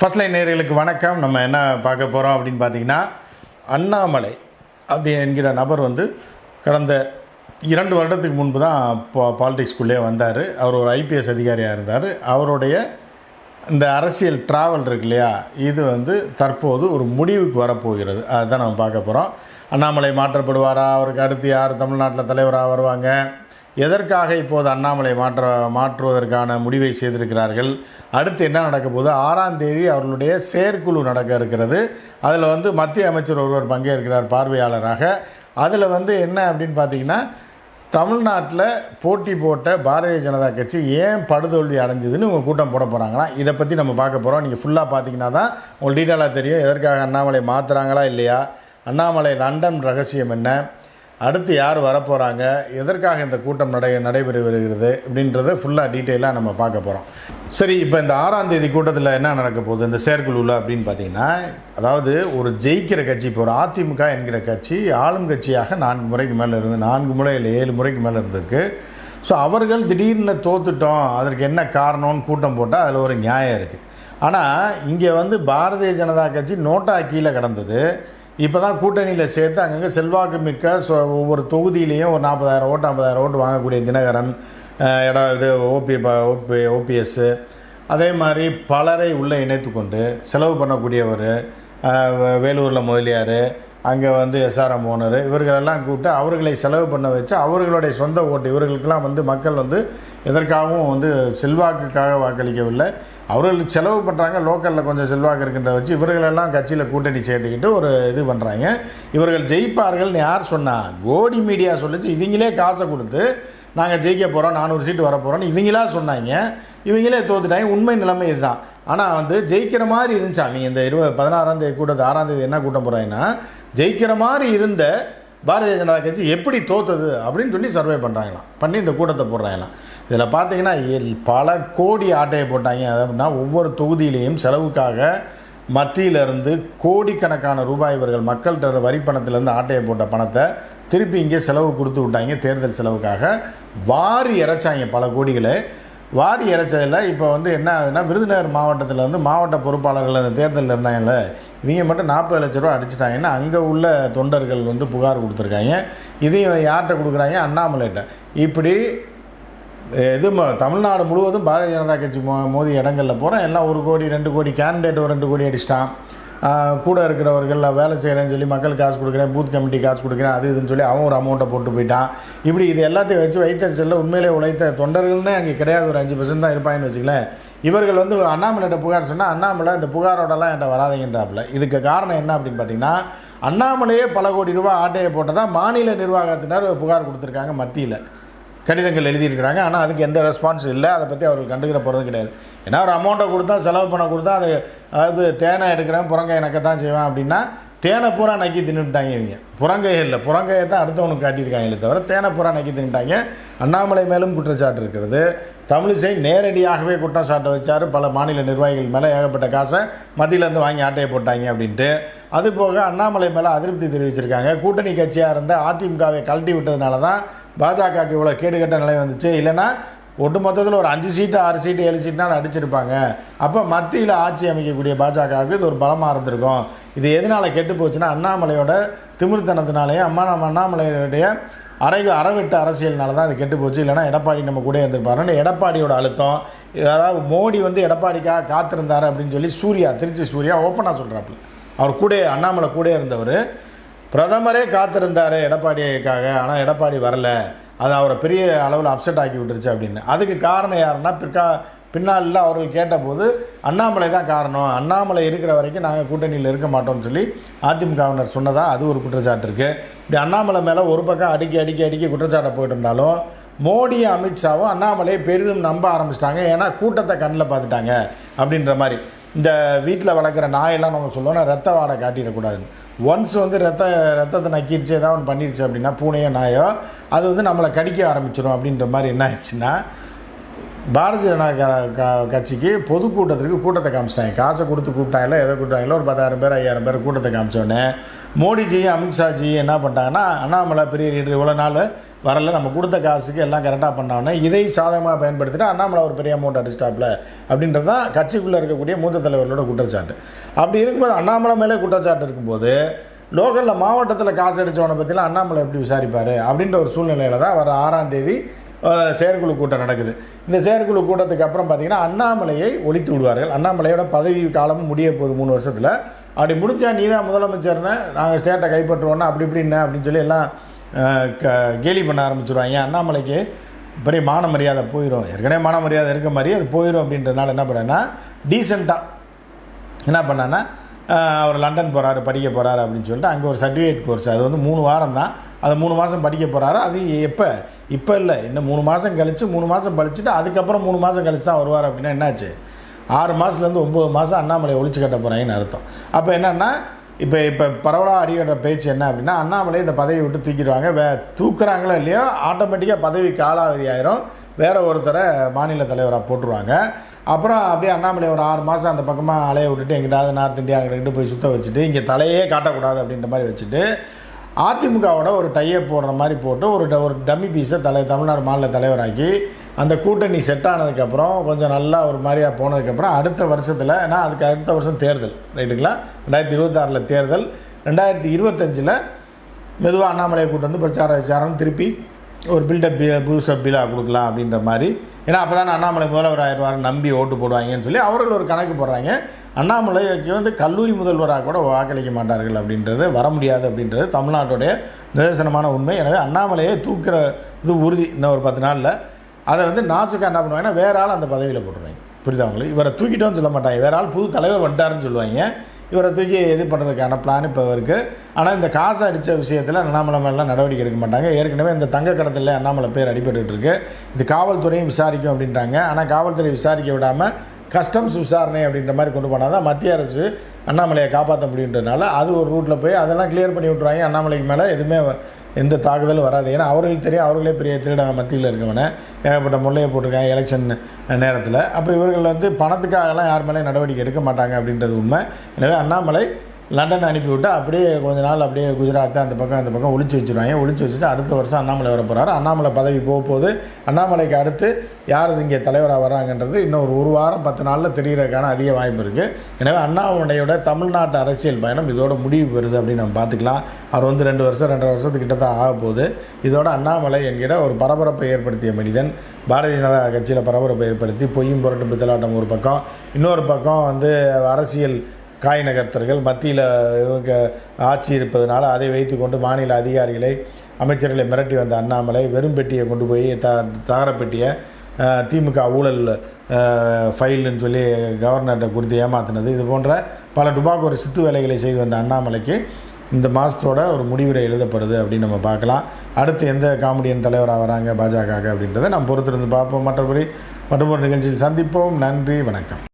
First line நேயர்களுக்கு வணக்கம். நம்ம என்ன பார்க்க போகிறோம் அப்படின்னு பார்த்தீங்கன்னா, அண்ணாமலை அப்படி என்கிற நபர் கடந்த 2 வருடத்துக்கு முன்பு தான் பாலிடிக்ஸ்குள்ளே வந்தார். அவர் ஒரு ஐபிஎஸ் அதிகாரியாக இருந்தார். அவருடைய இந்த அரசியல் ட்ராவல் இருக்கு இல்லையா, இது தற்போது ஒரு முடிவுக்கு வரப்போகிறது. அதுதான் நம்ம பார்க்க போகிறோம். அண்ணாமலை மாற்றப்படுவாரா, அவருக்கு அடுத்து யார் தமிழ்நாட்டில் தலைவராக வருவாங்க, எதற்காக இப்போது அண்ணாமலை மாற்றுவதற்கான முடிவை செய்திருக்கிறார்கள், அடுத்து என்ன நடக்க போகுது, 6ஆம் தேதி அவர்களுடைய செயற்குழு நடக்க இருக்கிறது. அதில் மத்திய அமைச்சர் ஒருவர் பங்கேற்கிறார் பார்வையாளராக. அதில் என்ன அப்படின்னு பார்த்தீங்கன்னா, தமிழ்நாட்டில் போட்டி போட்ட பாரதிய ஜனதா கட்சி ஏன் படுதோல்வி அடைஞ்சதுன்னு இவங்க கூட்டம் போட போகிறாங்களா, இதை பற்றி நம்ம பார்க்க போகிறோம். நீங்கள் ஃபுல்லாக பார்த்தீங்கன்னா தான் உங்களுக்கு டீட்டெயிலாக தெரியும் எதற்காக அண்ணாமலை மாற்றுறாங்களா இல்லையா, அண்ணாமலை லண்டன் ரகசியம் என்ன, அடுத்து யார் வரப்போகிறாங்க, எதற்காக இந்த கூட்டம் நடைபெற வருகிறது அப்படின்றத ஃபுல்லாக டீட்டெயிலாக நம்ம பார்க்க போகிறோம். சரி, இப்போ இந்த 6ஆம் தேதி கூட்டத்தில் என்ன நடக்க போகுது இந்த செயற்குழுவில் அப்படின்னு பார்த்தீங்கன்னா, அதாவது ஒரு ஜெயிக்கிற கட்சி, இப்போ ஒரு அதிமுக என்கிற கட்சி ஆளும் கட்சியாக 4 முறைக்கு மேலே இருந்து 4 முறை இல்லை 7 முறைக்கு மேலே இருந்திருக்கு. ஸோ அவர்கள் திடீர்னு தோத்துட்டோம், அதற்கு என்ன காரணம்னு கூட்டம் போட்டால் அதில் ஒரு நியாயம் இருக்குது. ஆனால் இங்கே பாரதிய ஜனதா கட்சி நோட்டா கீழே கிடந்தது. இப்போ தான் கூட்டணியில் சேர்த்து அங்கங்கே செல்வாக்கு மிக்க ஒவ்வொரு தொகுதியிலையும் ஒரு 40,000 ஓட்டு 50,000 ஓட்டு வாங்கக்கூடிய தினகரன், ஓபிஎஸ், அதே மாதிரி பலரை உள்ளே இணைத்து கொண்டு செலவு பண்ணக்கூடியவர், வேலூரில் முதலியார், அங்கே எஸ்ஆர்எம் ஓனர், இவர்களெல்லாம் கூப்பிட்டு அவர்களை செலவு பண்ண வச்சு அவர்களுடைய சொந்த ஓட்டு, இவர்களுக்கெல்லாம் மக்கள் எதற்காகவும் செல்வாக்குக்காக வாக்களிக்கவில்லை, அவர்கள் செலவு பண்ணுறாங்க. லோக்கலில் கொஞ்சம் செல்வாக்கு இருக்கின்றத வச்சு இவர்களெல்லாம் கட்சியில் கூட்டணி சேர்த்துக்கிட்டு ஒரு இது பண்ணுறாங்க. இவர்கள் ஜெயிப்பார்கள்னு யார் சொன்னால், கோடி மீடியா சொல்லிச்சு. இவங்களே காசை கொடுத்து நாங்கள் ஜெயிக்க போகிறோம், 400 சீட்டு வரப்போகிறோன்னு இவங்களா சொன்னாங்க. இவங்களே தோத்துட்டாங்க. உண்மை நிலைமை இதுதான். ஆனால் ஜெயிக்கிற மாதிரி இருந்துச்சா, நீங்கள் இந்த 16ஆம் தேதி கூட்டத்தை 6ஆம் தேதி என்ன கூட்டம் போகிறாங்கன்னா, ஜெயிக்கிற மாதிரி இருந்த பாரதிய ஜனதா கட்சி எப்படி தோத்தது அப்படின்னு சொல்லி சர்வே பண்ணுறாங்களாம், பண்ணி இந்த கூட்டத்தை போடுறாங்களாம். இதில் பார்த்தீங்கன்னா பல கோடி ஆட்டையை போட்டாங்க. அப்படின்னா ஒவ்வொரு தொகுதியிலையும் செலவுக்காக மத்தியிலிருந்து கோடிக்கணக்கான ரூபாய் இவர்கள் மக்கள்கிட்ட வரி பணத்திலேருந்து ஆட்டையை போட்ட பணத்தை திருப்பி இங்கே செலவு கொடுத்து விட்டாங்க. தேர்தல் செலவுக்காக வாரி இறைச்சாங்க பல கோடிகளை. வாரி இறைச்சதில் இப்போ என்ன ஆகுதுன்னா, விருதுநகர் மாவட்டத்தில் மாவட்ட பொறுப்பாளர்கள் அந்த தேர்தலில் இருந்தாங்கல்ல, இவங்க மட்டும் 40 லட்ச ரூபா அடிச்சிட்டாங்கன்னா அங்கே உள்ள தொண்டர்கள் புகார் கொடுத்துருக்காங்க. இதையும் யார்கிட்ட கொடுக்குறாங்க, அண்ணாமலைகிட்ட. இப்படி தமிழ்நாடு முழுவதும் பாரதிய ஜனதா கட்சி மோதி இடங்களில் போகிறோம். எல்லாம் 1 கோடி 2 கோடி கேண்டிடேட் 2 கோடி அடிச்சிட்டான். கூட இருக்கிறவர்கள் வேலை செய்கிறேன்னு சொல்லி மக்கள் காசு கொடுக்குறேன், பூத் கமிட்டி காசு கொடுக்குறேன், அது இதுன்னு சொல்லி அவன் ஒரு அமௌண்ட்டை போட்டு போயிட்டான். இப்படி இது எல்லாத்தையும் வச்சு வைத்தறிச்சலில் உண்மையிலே உழைத்த தொண்டர்கள்னே அங்கே கிடையாது, ஒரு 5% தான் இருப்பாங்கன்னு வச்சுக்கலேன். இவர்கள் அண்ணாமலைகிட்ட புகார் சொன்னால் அண்ணாமலை இந்த புகாரோடலாம் என்கிட்ட வராதிங்கன்றாப்புல. இதுக்கு காரணம் என்ன அப்படின்னு பார்த்தீங்கன்னா, அண்ணாமலையே பல கோடி ரூபா ஆட்டையை போட்டதான் மாநில நிர்வாகத்தினர் புகார் கொடுத்துருக்காங்க. மத்தியில் கடிதங்கள் எழுதியிருக்கிறாங்க. ஆனால் அதுக்கு எந்த ரெஸ்பான்ஸ் இல்லை. அதை பற்றி அவர்கள் கண்டுக்கிற போகிறது கிடையாது. ஏன்னா ஒரு அமௌண்ட்டை கொடுத்தா, செலவு பண்ண கொடுத்தா, அதாவது தேனை எடுக்கிறேன் புறங்காய் நக்கத்தான் செய்வேன் அப்படின்னா, தேனை பூரா நக்கி தின்னுட்டாங்க இவங்க. புறங்காய் இல்லை, புறங்காயை தான் அடுத்தவனுக்கு காட்டியிருக்காங்களே தவிர தேனை பூரா நக்கி தின்னுட்டாங்க. அண்ணாமலை மேலும் குற்றச்சாட்டு இருக்கிறது. தமிழிசை நேரடியாகவே குற்றம் சாட்ட வச்சார், பல மாநில நிர்வாகிகள் மேலே ஏகப்பட்ட காசை மத்தியிலேருந்து வாங்கி ஆட்டையை போட்டாங்க அப்படின்ட்டு. அதுபோக அண்ணாமலை மேலே அதிருப்தி தெரிவிச்சிருக்காங்க. கூட்டணி கட்சியாக இருந்த அதிமுகவை கழட்டி விட்டதுனால தான் பாஜகவுக்கு இவ்வளோ கேடுகட்ட நிலை வந்துச்சு. இல்லைன்னா ஒட்டு மொத்தத்தில் ஒரு 5 சீட்டு 6 சீட்டு 7 சீட்டுனால் அடிச்சிருப்பாங்க. அப்போ மத்தியில் ஆட்சி அமைக்கக்கூடிய பாஜகவுக்கு இது ஒரு பலமாக இருந்திருக்கும். இது எதனால் கெட்டு போச்சுன்னா, அண்ணாமலையோட திமிர்த்தனத்தினாலேயும் அண்ணாமலையுடைய அறவிட்ட அரசியல்னால தான் அது கெட்டு போச்சு. இல்லைனா எடப்பாடி நம்ம கூட இருந்திருப்பாருன்னு எடப்பாடியோட அழுத்தம். அதாவது மோடி எடப்பாடிக்காக காத்திருந்தார் அப்படின்னு சொல்லி திருச்சி சூர்யா ஓப்பனாக சொல்கிறாப்புல. அவர் கூட அண்ணாமலை கூட இருந்தவர் பிரதமரே காத்திருந்தார் எடப்பாடிக்காக, ஆனால் எடப்பாடி வரலை, அது அவரை பெரிய அளவில் அப்செட் ஆக்கி விட்டுருச்சு அப்படின்னு. அதுக்கு காரணம் யாருன்னா, பின்னாளில் அவர்கள் கேட்டபோது அண்ணாமலை தான் காரணம், அண்ணாமலை இருக்கிற வரைக்கும் நாங்கள் கூட்டணியில் இருக்க மாட்டோம்னு சொல்லி அதிமுகவினர் சொன்னதாக அது ஒரு குற்றச்சாட்டு இருக்குது. இப்படி அண்ணாமலை மேலே ஒரு பக்கம் அடிக்கி குற்றச்சாட்டை போயிட்டு இருந்தாலும், மோடியும் அமித்ஷாவும் அண்ணாமலையை பெரிதும் நம்ப ஆரம்பிச்சிட்டாங்க. ஏன்னா கூட்டத்தை கண்ணில் பார்த்துட்டாங்க அப்படின்ற மாதிரி. இந்த வீட்டில் வளர்க்குற நாயெல்லாம் நம்ம சொல்லுவோம், ரத்த வாடை காட்டிடக்கூடாதுன்னு. ஒன்ஸ் ரத்தத்தை நக்கிடுச்சு, ஏதாவது ஒன்று பண்ணிடுச்சு அப்படின்னா, பூனையோ நாயோ, அது நம்மளை கடிக்க ஆரம்பிச்சிடும் அப்படின்ற மாதிரி. என்ன ஆயிடுச்சுன்னா, பாரதிய ஜனதா கட்சிக்கு பொதுக்கூட்டத்திற்கு கூட்டத்தை காமிச்சிட்டாங்க. காசை கொடுத்து கூப்பிட்டாங்களோ எதை கூப்பிட்டாங்களோ, ஒரு 10,000 பேர் 5,000 பேர் கூட்டத்தை காமிச்சோடனே மோடிஜி அமித்ஷாஜி என்ன பண்ணிட்டாங்கன்னா, அண்ணாமலை பெரிய லீடர், இவ்வளோ நாள் வரல, நம்ம கொடுத்த காசுக்கு எல்லாம் கரெக்டாக பண்ணோன்னே இதை சாதகமாக பயன்படுத்திட்டு அண்ணாமலை ஒரு பெரிய அமௌண்ட் அடிச்சிட்டாப்ல அப்படின்றது தான் கட்சிக்குள்ளே இருக்கக்கூடிய மூத்த தலைவர்களோட குற்றச்சாட்டு. அப்படி இருக்கும்போது அண்ணாமலை மேலே குற்றச்சாட்டு இருக்கும்போது லோக்கலில் மாவட்டத்தில் காசு அடித்தவனை பற்றிலாம் அண்ணாமலை எப்படி விசாரிப்பார் அப்படின்ற ஒரு சூழ்நிலையில் தான் வர 6ஆம் தேதி செயற்குழு கூட்டம் நடக்குது. இந்த செயற்குழு கூட்டத்துக்கு அப்புறம் பார்த்திங்கன்னா அண்ணாமலையை ஒழித்து விடுவார்கள். அண்ணாமலையோட பதவி காலமும் முடிய போகுது 3 வருஷத்தில். அப்படி முடித்தா நீ தான் முதலமைச்சர்னு, நாங்கள் ஸ்டேட்டை கைப்பற்றுவோன்னா அப்படி இப்படின்னு அப்படின்னு சொல்லி எல்லாம் கேலி பண்ண ஆரம்பிச்சிடுவாங்க. அண்ணாமலைக்கு பெரிய மான மரியாதை போயிடும், ஏற்கனவே மான மரியாதை இருக்க மாதிரி அது போயிடும். அப்படின்றதுனால என்ன பண்ணேன்னா டீசெண்டாக என்ன பண்ணான்னா அவர் லண்டன் போகிறாரு, படிக்க போகிறாரு அப்படின்னு சொல்லிட்டு அங்கே ஒரு சர்டிஃபிகேட் கோர்ஸ், அது வந்து 3 வாரம் தான், அது 3 மாதம் படிக்க போகிறாரு. அது இப்போ இல்லை, இன்னும் 3 மாதம் கழித்து 3 மாதம் படிச்சுட்டு அதுக்கப்புறம் 3 மாதம் கழித்து தான் வருவார். அப்படின்னா என்னாச்சு, 6 மாதத்துலேருந்து 9 மாதம் அண்ணாமலை ஒழிச்சு கட்ட போகிறாங்கன்னு அர்த்தம். அப்போ என்னென்னா இப்போ பரவலாக அடிக்கட்ட பேச்சு என்ன அப்படின்னா அண்ணாமலை இந்த பதவியை விட்டு தூக்கிடுவாங்க. தூக்குறாங்களோ இல்லையோ ஆட்டோமேட்டிக்காக பதவி காலாவதி ஆயிரும், வேறு ஒருத்தரை மாநில தலைவராக போட்டுருவாங்க. அப்புறம் அப்படியே அண்ணாமலை ஒரு 6 மாதம் அந்த பக்கமாக அலைய விட்டுட்டு எங்கிட்டாவது நார்த் இந்தியா அங்கிட்ட போய் சுற்ற வச்சுட்டு இங்கே தலையே காட்டக்கூடாது அப்படின்ற மாதிரி வச்சுட்டு அதிமுகவோட ஒரு டையப் போடுற மாதிரி போட்டு ஒரு டம்மி பீஸை தமிழ்நாடு மாநில தலைவராக்கி அந்த கூட்டணி செட் ஆனதுக்கப்புறம் கொஞ்சம் நல்லா ஒரு மாதிரியாக போனதுக்கப்புறம் அடுத்த வருஷத்தில், ஏன்னா அதுக்கு அடுத்த வருஷம் தேர்தல் ரைட்டுங்களா, 2026 தேர்தல், 2025 மெதுவாக அண்ணாமலையை கூட்டு வந்து பிரச்சாரம் திருப்பி ஒரு பில்டப் பூஸ்டப் பில்லாக கொடுக்கலாம் அப்படின்ற மாதிரி. ஏன்னா அப்போ தானே அண்ணாமலை முதல்வர் ஆயிடுவார் நம்பி ஓட்டு போடுவாங்கன்னு சொல்லி அவர்கள் ஒரு கணக்கு போடுறாங்க. அண்ணாமலைக்கு வந்து கல்லூரி முதல்வராக கூட வாக்களிக்க மாட்டார்கள் அப்படின்றது, வர முடியாது அப்படின்றது தமிழ்நாட்டுடைய நிதர்சனமான உண்மை. எனவே அண்ணாமலையை தூக்குற இது உறுதி. இந்த ஒரு 10 நாளில் அதை வந்து நாசுக்கா என்ன பண்ணுவாங்கன்னா வேற ஆள் அந்த பதவியில் போட்டுருவாங்க. புரியுதா உங்களுக்கு? இவரை தூக்கிட்டோன்னு சொல்ல மாட்டாங்க, வேற ஆள் புது தலைவர் வந்துட்டாருன்னு சொல்லுவாங்க. இவரை தூக்கி இது பண்ணுறதுக்கான பிளான் இப்போ இருக்குது. ஆனால் இந்த காசு அடித்த விஷயத்தில் அண்ணாமலை மேலாம் நடவடிக்கை எடுக்க மாட்டாங்க. ஏற்கனவே இந்த தங்க கடத்தலில் அண்ணாமலை பேர் அடிபட்டு இருக்கு. இது காவல்துறையும் விசாரிக்கும் அப்படின்றாங்க. ஆனால் காவல்துறை விசாரிக்க விடாமல் கஸ்டம்ஸ் விசாரணை அப்படின்ற மாதிரி கொண்டு போனால் தான் மத்திய அரசு அண்ணாமலையை காப்பாற்ற முடியுன்றதுனால அது ஒரு ரூட்டில் போய் அதெல்லாம் கிளியர் பண்ணி விட்ருவாங்க. அண்ணாமலைக்கு மேலே எதுவுமே எந்த தாக்குதலும் வராது. ஏன்னா அவர்களுக்கு தெரியும், அவர்களே பெரிய திருடாங்க மத்தியில் இருக்கவனை, ஏகப்பட்ட முல்லையை போட்டிருக்காங்க எலெக்ஷன் நேரத்தில். அப்போ இவர்கள் வந்து பணத்துக்காகலாம் யார் மேலே நடவடிக்கை எடுக்க மாட்டாங்க அப்படின்றது உண்மை. எனவே அண்ணாமலை லண்டன் அனுப்பிவிட்டு அப்படியே கொஞ்ச நாள் அப்படியே குஜராத்தை அந்த பக்கம் ஒழிச்சு வச்சுருவாங்க. ஒழிச்சு வச்சுட்டு அடுத்த வருஷம் அண்ணாமலை வர போகிறாரு. அண்ணாமலை பதவி போகும்போது அண்ணாமலைக்கு அடுத்து யார் இங்கே தலைவராக வராங்கன்றது இன்னும் ஒரு வாரம் 10 நாளில் தெரிகிறதுக்கான அதிக வாய்ப்பு இருக்குது. எனவே அண்ணாமலையோட தமிழ்நாட்டு அரசியல் பயணம் இதோட முடிவு பெறுது அப்படின்னு நம்ம பார்த்துக்கலாம். அவர் வந்து 2 வருஷம் 2.5 வருஷத்துக்கிட்ட தான் ஆக போகுது. இதோட அண்ணாமலை என்கிற ஒரு பரபரப்பை ஏற்படுத்திய மனிதன் பாரதிய ஜனதா கட்சியில் பரபரப்பை ஏற்படுத்தி பொய்யும் புரட்டும் பித்தலாட்டம் ஒரு பக்கம், இன்னொரு பக்கம் வந்து அரசியல் காய் நகர்த்தர்கள் மத்தியில் ஆட்சி இருப்பதனால அதை வைத்து கொண்டு மாநில அதிகாரிகளை அமைச்சர்களை மிரட்டி வந்த அண்ணாமலை வெறும் பெட்டியை கொண்டு போய் தகரப்பெட்டியை திமுக ஊழல் ஃபைல்னு சொல்லி கவர்னர்கிட்ட கொடுத்து ஏமாத்தினது, இது போன்ற பல டுபாக்கூர் சித்து வேலைகளை செய்து வந்த அண்ணாமலைக்கு இந்த மாதத்தோட ஒரு முடிவுரை எழுதப்படுது அப்படின்னு நம்ம பார்க்கலாம். அடுத்து எந்த காமெடியன் தலைவராக வராங்க பாஜக அப்படின்றத நம்ம பொறுத்திருந்து பார்ப்போம். மற்றொரு நிகழ்ச்சியில் சந்திப்போம். நன்றி, வணக்கம்.